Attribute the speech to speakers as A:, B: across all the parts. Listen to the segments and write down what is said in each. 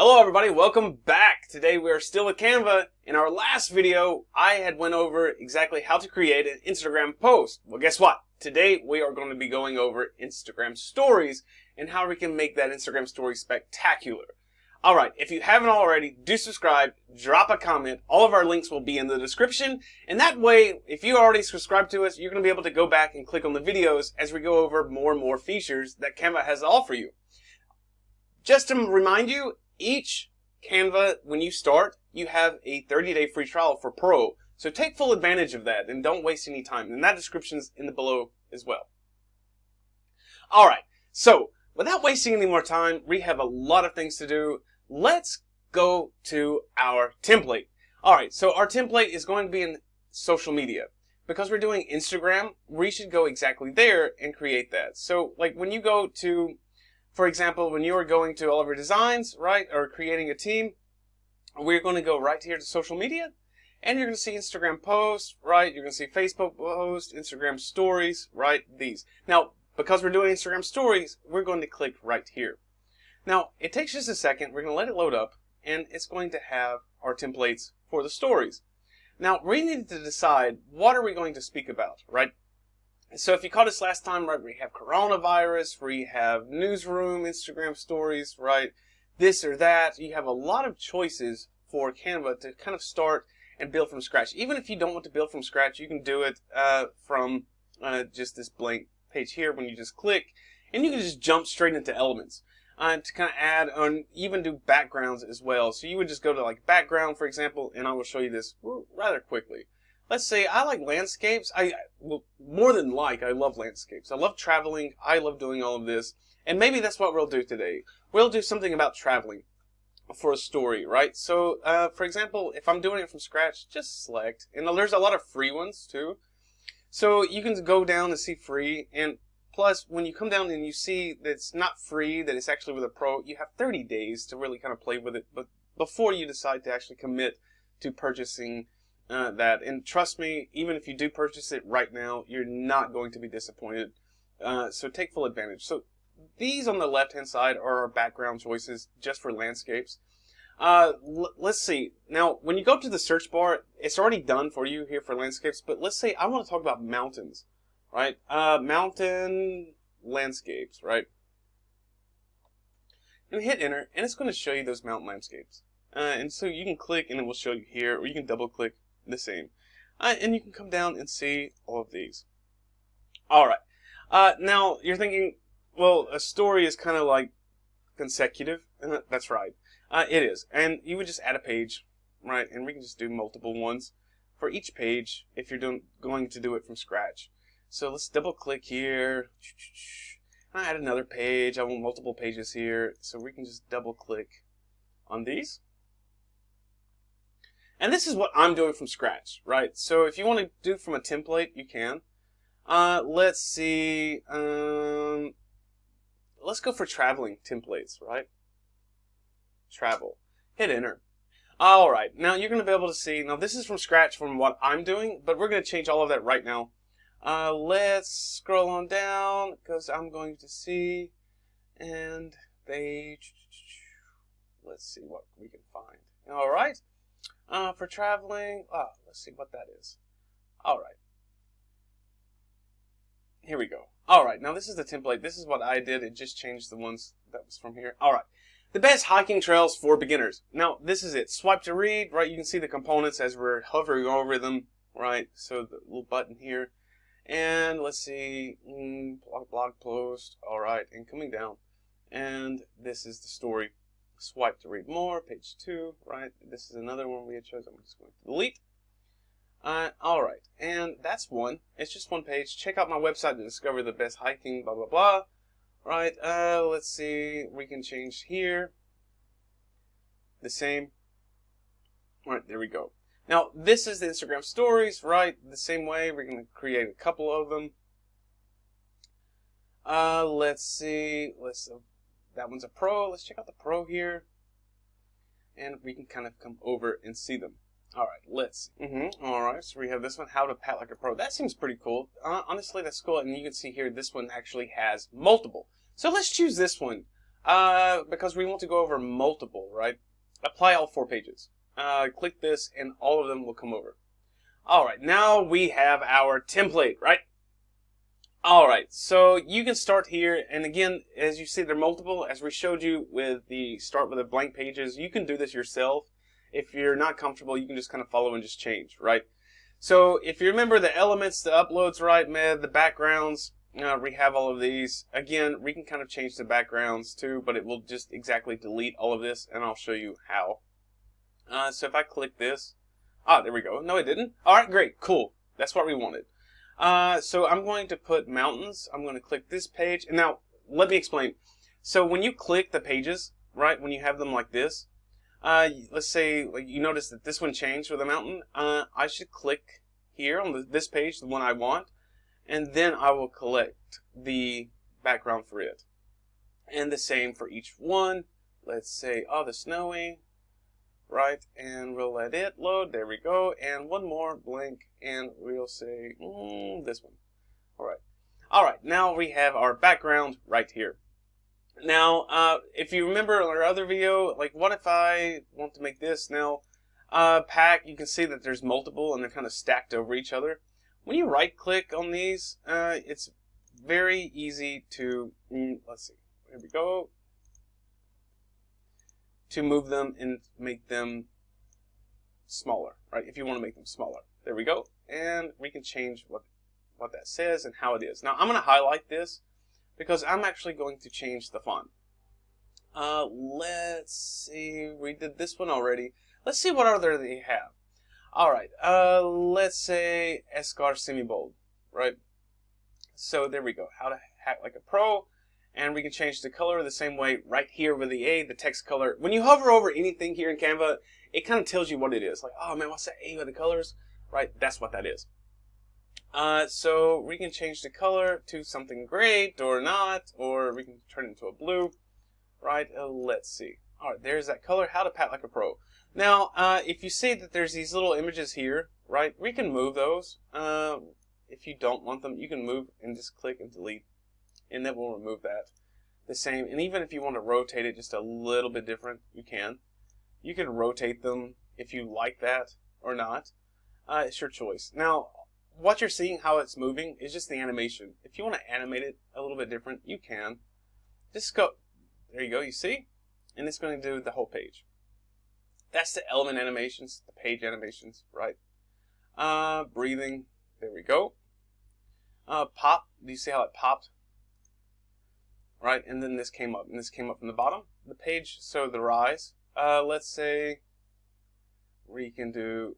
A: Hello everybody, welcome back. Today we are still with Canva. In our last video, I had went over exactly how to create an Instagram post. Well, guess what? Today we are going to be going over Instagram stories and how we can make that Instagram story spectacular. Alright, if you haven't already, do subscribe, drop a comment. All of our links will be in the description. And that way, if you already subscribed to us, you're going to be able to go back and click on the videos as we go over more and more features that Canva has to offer you. Just to remind you, each Canva, when you start, you have a 30-day free trial for Pro. So take full advantage of that and don't waste any time. And that description's in the below as well. Alright, so without wasting any more time, we have a lot of things to do. Let's go to our template. Alright, so our template is going to be in social media. Because we're doing Instagram, we should go exactly there and create that. So like when you go to, for example, when you are going to all of your designs, right, or creating a team, we're going to go right here to social media, and you're going to see Instagram posts, right, you're going to see Facebook posts, Instagram stories, right, these. Now, because we're doing Instagram stories, we're going to click right here. Now, it takes just a second, we're going to let it load up, and it's going to have our templates for the stories. Now, we need to decide what are we going to speak about, right? So if you caught us last time, right, we have coronavirus, we have newsroom, Instagram stories, right, this or that. You have a lot of choices for Canva to kind of start and build from scratch. Even if you don't want to build from scratch, you can do it from just this blank page here when you just click, and you can just jump straight into elements to kind of add on, even do backgrounds as well. So you would just go to like background, for example, and I will show you this rather quickly. Let's say I like landscapes. Well, more than like, I love landscapes. I love traveling. I love doing all of this. And maybe that's what we'll do today. We'll do something about traveling for a story, right? So, for example, if I'm doing it from scratch, just select. And there's a lot of free ones too. So you can go down and see free. And plus, when you come down and you see that it's not free, that it's actually with a pro, you have 30 days to really kind of play with it. But before you decide to actually commit to purchasing that. And trust me, even if you do purchase it right now, you're not going to be disappointed. So take full advantage. So these on the left hand side are our background choices just for landscapes. Let's see. Now, when you go to the search bar, it's already done for you here for landscapes. But let's say I want to talk about mountains, right? Mountain landscapes, right? And hit enter, and it's going to show you those mountain landscapes. And so you can click, and it will show you here, or you can double click. The same. And you can come down and see all of these. Alright. Now, you're thinking, well, a story is kind of like consecutive. That's right. It is. And you would just add a page, right? And we can just do multiple ones for each page if you're going to do it from scratch. So let's double click here. I add another page. I want multiple pages here. So we can just double click on these. And this is what I'm doing from scratch, right? So if you want to do from a template, you can. Let's see. Let's go for traveling templates, right? Travel. Hit enter. All right. Now you're going to be able to see. Now this is from scratch from what I'm doing, but we're going to change all of that right now. Let's scroll on down because I'm going to see. And let's see what we can find. All right. For traveling, let's see what that is. Alright. Here we go. Alright, now this is the template. This is what I did. It just changed the ones that was from here. Alright. The best hiking trails for beginners. Now, this is it. Swipe to read, right? You can see the components as we're hovering over them, right? So the little button here. And let's see, blog post. Alright, and coming down. And this is the story. Swipe to read more, page 2, right? This is another one we had chosen. I'm just going to delete. Alright, and that's one. It's just one page. Check out my website to discover the best hiking, blah, blah, blah. Right, let's see. We can change here. The same. Alright, there we go. Now, this is the Instagram stories, right? The same way. We're going to create a couple of them. Let's see. That one's a pro. Let's check out the pro here. And we can kind of come over and see them. Alright, let's see. Alright, so we have this one, how to pat like a pro. That seems pretty cool. Honestly, that's cool. And you can see here, this one actually has multiple. So let's choose this one. Because we want to go over multiple, right? Apply all 4 pages. Click this and all of them will come over. Alright, now we have our template, right? Alright, so you can start here, and again, as you see, they're multiple, as we showed you with the start with the blank pages. You can do this yourself. If you're not comfortable, you can just kind of follow and just change, right? So if you remember the elements, the uploads, right, the backgrounds, we have all of these. Again, we can kind of change the backgrounds too, but it will just exactly delete all of this, and I'll show you how. So if I click this, there we go. No, it didn't. All right, great, cool. That's what we wanted. So I'm going to put mountains. I'm going to click this page, and now let me explain. So when you click the pages, right, when you have them like this, let's say you notice that this one changed with a mountain. I should click here on this page, the one I want, and then I will collect the background for it. And the same for each one. Let's say, the snowy, right, and we'll let it load. There we go. And one more blank, and we'll say this one. All right, now we have our background right here. Now, if you remember our other video, like what if I want to make this now pack, you can see that there's multiple and they're kind of stacked over each other. When you right click on these, it's very easy to, let's see, here we go, to move them and make them smaller, right? If you want to make them smaller. There we go. And we can change what that says and how it is. Now, I'm going to highlight this because I'm actually going to change the font. Let's see, we did this one already. Let's see what other they have. All right, let's say Escar semi-bold, right? So there we go, how to hack like a pro. And we can change the color the same way right here with the A, the text color. When you hover over anything here in Canva, it kind of tells you what it is. Like, oh man, what's that A with the colors? Right, that's what that is. So we can change the color to something great or not, or we can turn it into a blue, right? Let's see. All right, there's that color, how to pat like a pro. Now, if you see that there's these little images here, right, we can move those. If you don't want them, you can move and just click and delete, and then we'll remove that. The same, and even if you want to rotate it just a little bit different, you can. You can rotate them if you like that or not. It's your choice. Now, what you're seeing, how it's moving, is just the animation. If you want to animate it a little bit different, you can. Just go, there you go, you see? And it's going to do the whole page. That's the element animations, the page animations, right? Breathing, there we go. Pop, do you see how it popped? Right, and then this came up, and this came up from the bottom. The page, so the rise. Let's say we can do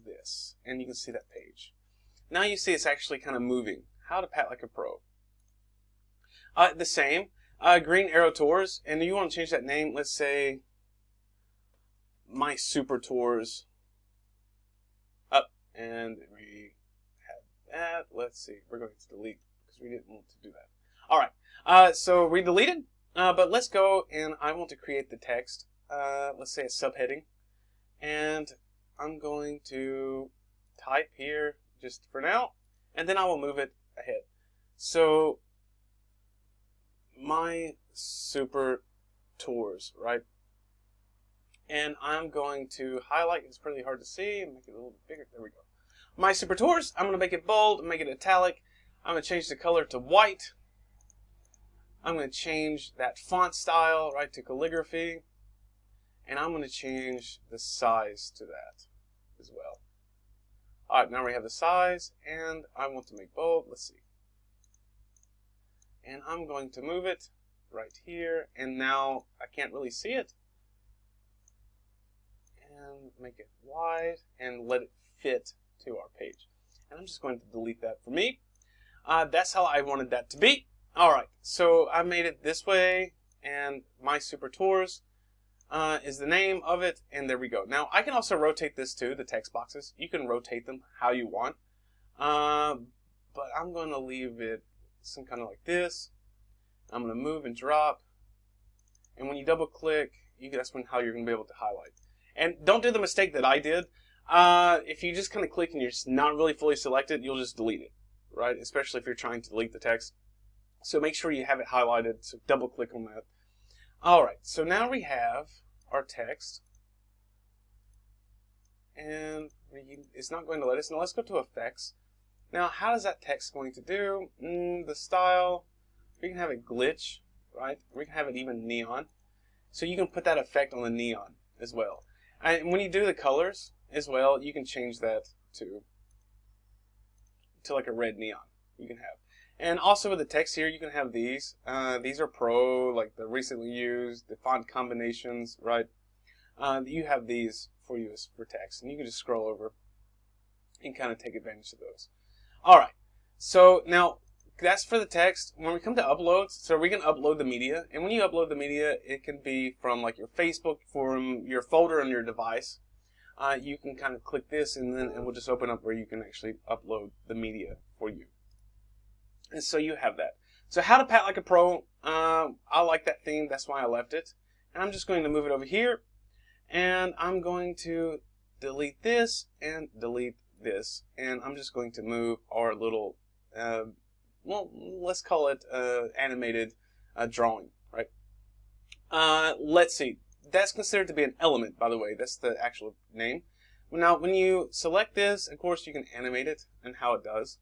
A: this, and you can see that page. Now you see it's actually kind of moving. How to pat like a pro. The same, green arrow tours, and you want to change that name. Let's say my super tours up, and we have that. Let's see, we're going to delete because we didn't want to do that. All right, so we deleted, but let's go, and I want to create the text. Let's say a subheading, and I'm going to type here just for now, and then I will move it ahead. So, my super tours, right? And I'm going to highlight, it's pretty hard to see, make it a little bit bigger, there we go. My super tours, I'm going to make it bold, make it italic. I'm going to change the color to white. I'm going to change that font style, right, to calligraphy. And I'm going to change the size to that as well. All right, now we have the size, and I want to make bold. Let's see. And I'm going to move it right here, and now I can't really see it. And make it wide, and let it fit to our page. And I'm just going to delete that for me. That's how I wanted that to be. All right, so I made it this way, and my super tours is the name of it, and there we go. Now, I can also rotate this too, the text boxes. You can rotate them how you want, but I'm going to leave it some kind of like this. I'm going to move and drop, and when you double click, that's how you're going to be able to highlight. And don't do the mistake that I did. If you just kind of click and you're just not really fully selected, you'll just delete it, right? Especially if you're trying to delete the text. So make sure you have it highlighted, so double click on that. Alright, so now we have our text. And it's not going to let us. Now let's go to effects. Now how is that text going to do? The style, we can have it glitch, right? We can have it even neon. So you can put that effect on the neon as well. And when you do the colors as well, you can change that to like a red neon you can have. And also with the text here, you can have these. These are pro, like the recently used, the font combinations, right? You have these for use for text, and you can just scroll over and kind of take advantage of those. All right, so now that's for the text. When we come to uploads, so we can upload the media, and when you upload the media, it can be from like your Facebook, from your folder on your device. You can kind of click this, and then it will just open up where you can actually upload the media for you. And so you have that. So how to pat like a pro, I like that theme, that's why I left it. And I'm just going to move it over here, and I'm going to delete this and delete this, and I'm just going to move our little, well, let's call it animated drawing, right? Let's see. That's considered to be an element, by the way. That's the actual name. Now, when you select this, of course, you can animate it and how it does.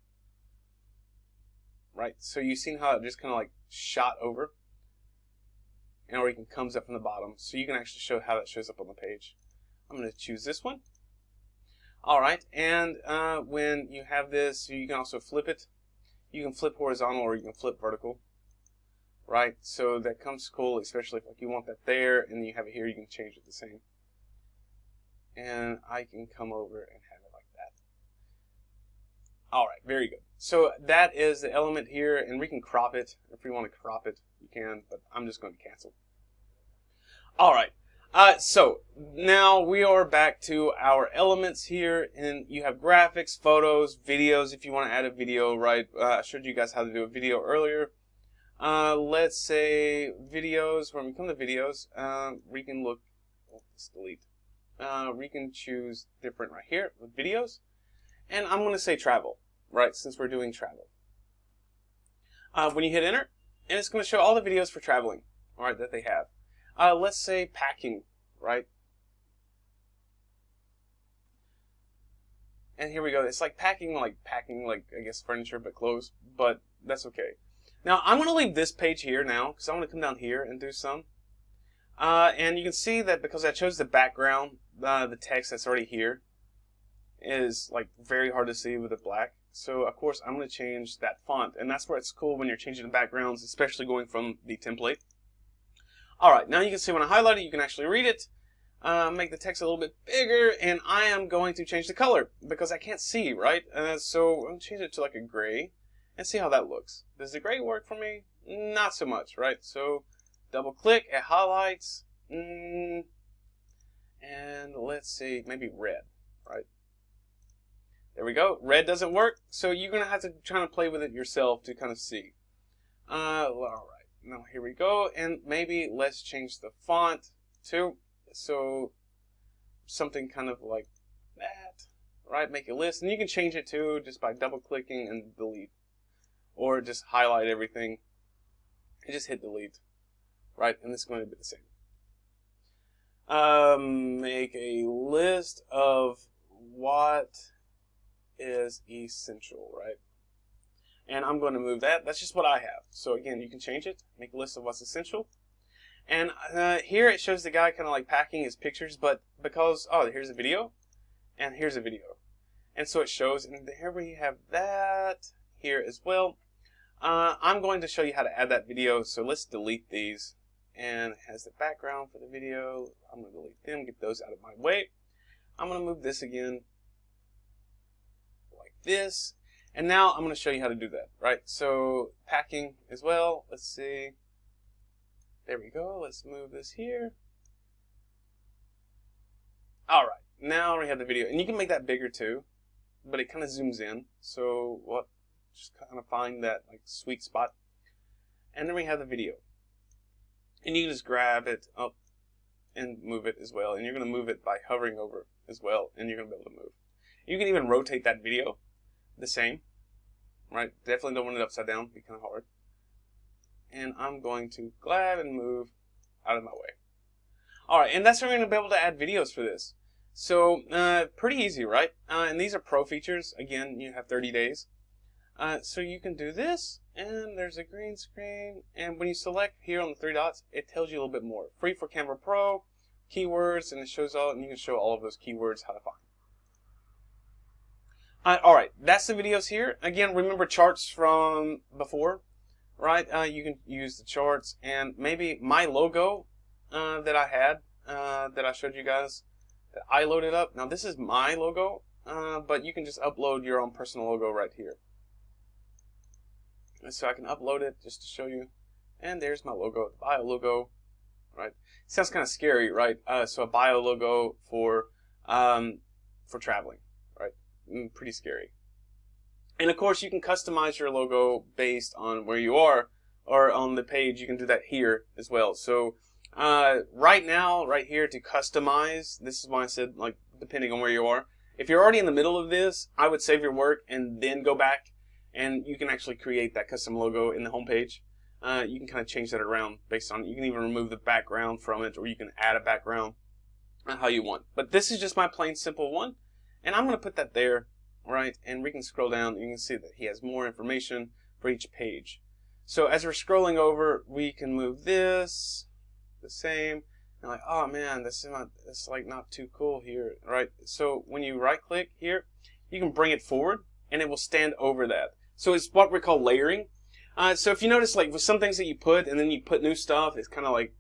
A: Right? So you've seen how it just kind of like shot over. And or it comes up from the bottom. So you can actually show how that shows up on the page. I'm going to choose this one. Alright, and when you have this, you can also flip it. You can flip horizontal or you can flip vertical. Right, so that comes cool, especially if like you want that there and you have it here, you can change it the same. And I can come over and have it like that. Alright, very good. So that is the element here, and we can crop it. If we want to crop it, you can, but I'm just going to cancel. Alright, so now we are back to our elements here, and you have graphics, photos, videos, if you want to add a video, right? I showed you guys how to do a video earlier. Let's say videos. When we come to videos, we can look, let's delete. We can choose different right here with videos. And I'm going to say travel, right, since we're doing travel. When you hit enter, and it's going to show all the videos for traveling, all right, that they have. Let's say packing, right? And here we go. It's like packing, I guess, furniture, but clothes, but that's okay. Now, I'm going to leave this page here now, because I want to come down here and do some. And you can see that because I chose the background, the text that's already here is like very hard to see with the black. So, of course, I'm going to change that font. And that's where it's cool when you're changing the backgrounds, especially going from the template. Alright, now you can see when I highlight it, you can actually read it. Make the text a little bit bigger, and I am going to change the color, because I can't see, right? So, I'm going to change it to like a gray. And see how that looks. Does the gray work for me? Not so much, right? So double click, it highlights, and let's see, maybe red, right? There we go. Red doesn't work, so you're gonna have to try to play with it yourself to kind of see. All right, now here we go, and maybe let's change the font too. So something kind of like that, right? Make a list, and you can change it too just by double clicking and delete. Or just highlight everything and just hit delete, right? And this is going to be the same. Make a list of what is essential, right? And I'm going to move that. That's just what I have. So again, you can change it. Make a list of what's essential. And here it shows the guy kind of like packing his pictures, but because, oh, here's a video, and here's a video. And so it shows, and here we have that here as well. I'm going to show you how to add that video, so let's delete these. And it has the background for the video. I'm going to delete them, get those out of my way. I'm going to move this again like this. And now I'm going to show you how to do that, right? So packing as well. Let's see. There we go. Let's move this here. All right. Now we have the video. And you can make that bigger too, but it kind of zooms in. So what? Just kind of find that like sweet spot. And then we have the video. And you can just grab it up and move it as well. And you're going to move it by hovering over as well. And you're going to be able to move. You can even rotate that video the same. Right? Definitely don't want it upside down. It'd be kind of hard. and I'm going to grab and move out of my way. Alright, and that's how we're going to be able to add videos for this. So, pretty easy, right? And these are pro features. Again, you have 30 days. So you can do this, and there's a green screen, and when you select here on the three dots, it tells you a little bit more. Free for Canva Pro, keywords, and it shows all, and you can show all of those keywords how to find. Alright, that's the videos here. Again, remember charts from before, right? You can use the charts, and maybe my logo that I had, that I showed you guys, that I loaded up. Now this is my logo, but you can just upload your own personal logo right here. And so I can upload it just to show you. And there's my logo, the bio logo, right? Sounds kind of scary, right? So a bio logo for traveling, right? Pretty scary. And of course you can customize your logo based on where you are, or on the page. You can do that here as well. So right now, right here, to customize, this is why I said, like, depending on where you are. If you're already in the middle of this, I would save your work and then go back, and you can actually create that custom logo in the home page. You can kind of change that around based on it. You can even remove the background from it, or you can add a background how you want. But this is just my plain simple one, and I'm going to put that there, right? And we can scroll down, and you can see that he has more information for each page. So as we're scrolling over, we can move this the same. And like, oh man, this is like not too cool here, right? So when you right click here, you can bring it forward, and it will stand over that. So it's what we call layering. So if you notice, like with some things that you put and then you put new stuff, it's kind of like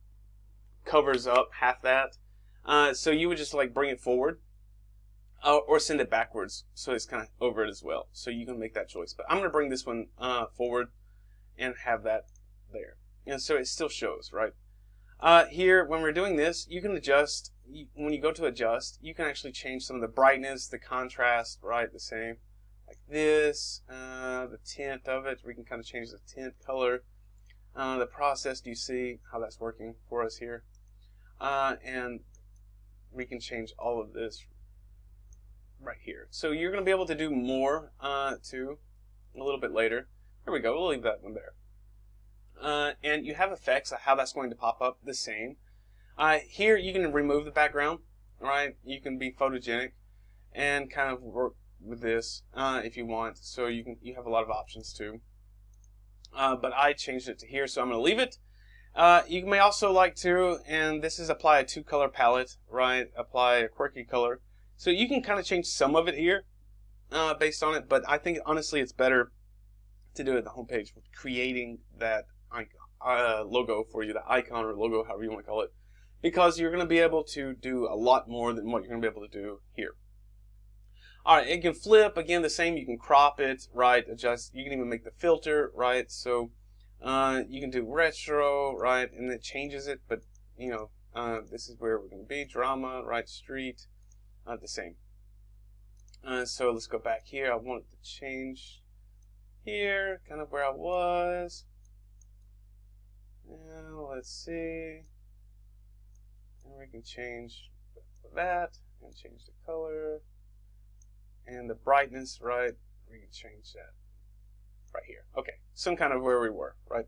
A: covers up half that. So you would just like bring it forward, or send it backwards, so it's kind of over it as well. So you can make that choice. But I'm going to bring this one forward and have that there. And so it still shows, right? Here, when we're doing this, you can adjust. When you go to adjust, you can actually change some of the brightness, the contrast, right? The same. Like this, the tint of it, we can kind of change the tint color, the process. Do you see how that's working for us here? And we can change all of this right here. So you're going to be able to do more too a little bit later. There we go. We'll leave that one there. And you have effects of how that's going to pop up the same. Here you can remove the background, right? You can be photogenic and kind of work with this if you want. So you have a lot of options too. But I changed it to here, so I'm going to leave it. You may also like to, and this is apply a 2-color palette, right? Apply a quirky color. So you can kind of change some of it here based on it, but I think honestly it's better to do it at the homepage with creating that logo for you, the icon or logo, however you want to call it, because you're going to be able to do a lot more than what you're going to be able to do here. Alright, it can flip, again the same, you can crop it, right, adjust, you can even make the filter, right, so you can do retro, right, and it changes it, but, you know, this is where we're going to be, drama, right, street, the same. So let's go back here. I want it to change here, kind of where I was. Now let's see. And we can change that and change the color and the brightness, right? We can change that right here. Okay, some kind of where we were, right?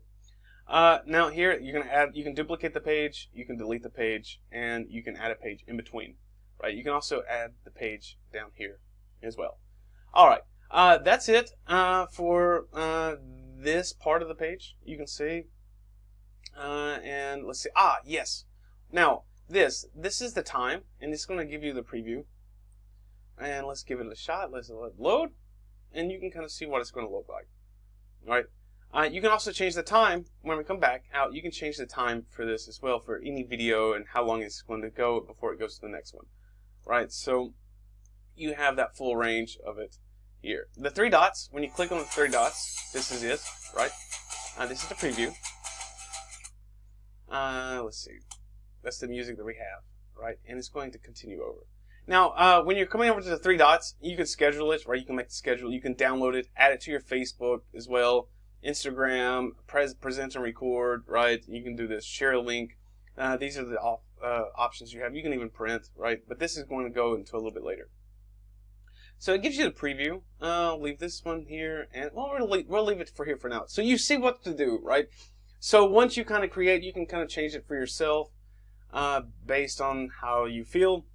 A: Now here you can duplicate the page, you can delete the page, and you can add a page in between, right? You can also add the page down here as well. All right, that's it for this part of the page. You can see, and let's see. Yes. Now this is the time, and it's going to give you the preview. And let's give it a shot. Let's let it load, and you can kind of see what it's going to look like. All right. You can also change the time when we come back out. You can change the time for this as well for any video and how long it's going to go before it goes to the next one. Right. So you have that full range of it here. The 3 dots. When you click on the 3 dots, this is it. Right. This is the preview. Let's see. That's the music that we have. Right. And it's going to continue over. Now, when you're coming over to the 3 dots, you can schedule it, right? You can make the schedule. You can download it, add it to your Facebook as well, Instagram, present and record, right? You can do this, share a link. These are the options you have. You can even print, right? But this is going to go into a little bit later. So it gives you the preview. I'll leave this one here, and well, we'll leave it for here for now. So you see what to do, right? So once you kind of create, you can kind of change it for yourself based on how you feel.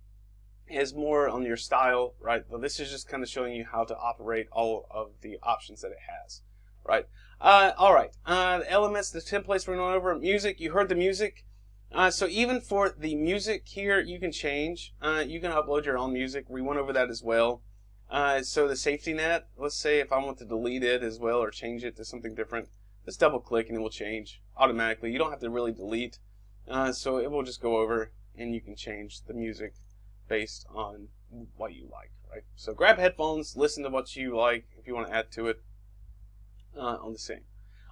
A: Is more on your style, right? But this is just kind of showing you how to operate all of the options that it has, right? All right. The elements, the templates we're going over. Music, you heard the music. So even for the music here, you can change. You can upload your own music. We went over that as well. So the safety net, let's say if I want to delete it as well or change it to something different, just double click and it will change automatically. You don't have to really delete. So it will just go over and you can change the music based on what you like, right? So grab headphones, listen to what you like if you want to add to it on the same.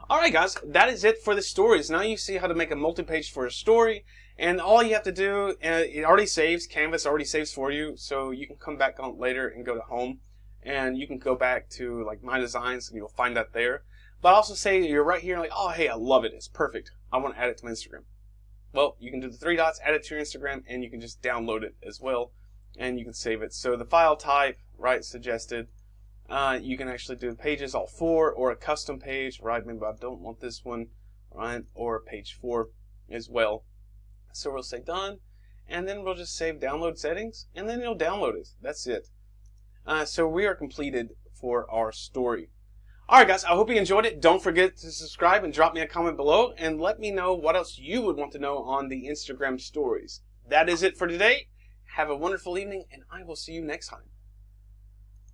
A: All right, guys, that is it for the stories. Now you see how to make a multi-page for a story, and all you have to do, it already saves. Canvas already saves for you, so you can come back on later and go to home, and you can go back to like My Designs, and you'll find that there. But also say you're right here, like, oh, hey, I love it. It's perfect. I want to add it to my Instagram. Well, you can do the 3 dots, add it to your Instagram, and you can just download it as well, and you can save it. So the file type, right, suggested. You can actually do pages all 4 or a custom page, right? Maybe I don't want this one, right? Or page 4 as well. So we'll say done, and then we'll just save download settings, and then it'll download it. That's it. So we are completed for our story. Alright guys, I hope you enjoyed it. Don't forget to subscribe and drop me a comment below and let me know what else you would want to know on the Instagram stories. That is it for today. Have a wonderful evening and I will see you next time.